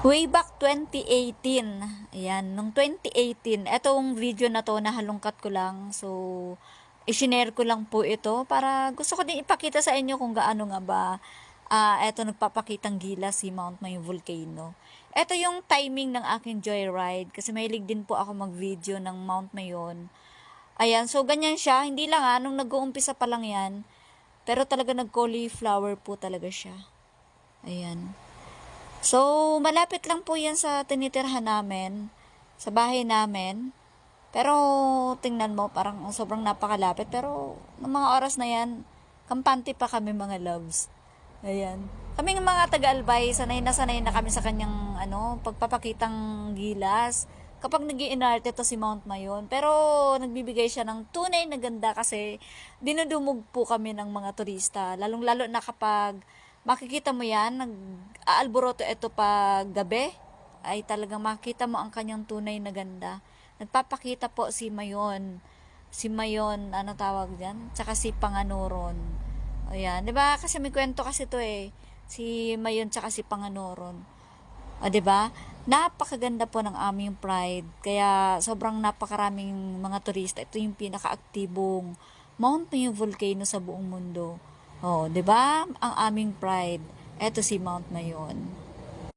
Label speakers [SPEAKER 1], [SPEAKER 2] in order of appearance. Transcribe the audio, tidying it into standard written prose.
[SPEAKER 1] Way back 2018, ayan, nung 2018, etong video na to, nahalungkat ko lang. So, i-share ko lang po ito para gusto ko din ipakita sa inyo kung gaano nga ba eto nagpapakitang gilas si Mount Mayon Volcano. Eto yung timing ng aking joyride kasi mahilig din po ako mag-video ng Mount Mayon. Ayan, so ganyan siya. Hindi lang nung nag-uumpisa pa lang yan. Pero talaga nag-cauliflower po talaga siya. Ayan. So, malapit lang po yan sa tinitirhan namin, sa bahay namin. Pero, tingnan mo, parang sobrang napakalapit. Pero, ng mga oras na yan, kampante pa kami mga loves. Ayan. Kaming mga taga-albay, sanay na kami sa kanyang, pagpapakitang gilas. Kapag nag-iinarte to si Mount Mayon. Pero, nagbibigay siya ng tunay na ganda kasi dinudumog po kami ng mga turista. Lalong-lalo na kapag makikita mo yan, nag-aalboroto ito pag gabi, ay talagang makita mo ang kanyang tunay na ganda. Nagpapakita po si Mayon. Si Mayon, ano tawag diyan? Tsaka si Panganoron. Ayan, 'di ba? Kasi may kwento kasi to eh. Si Mayon tsaka si Panganoron. O, 'di ba? Napakaganda po ng aming Pride. Kaya sobrang napakaraming mga turista. Ito yung pinakaaktibong Mount Mayon volcano sa buong mundo. Oh, 'di ba? Ang aming Pride. Eto si Mount Mayon.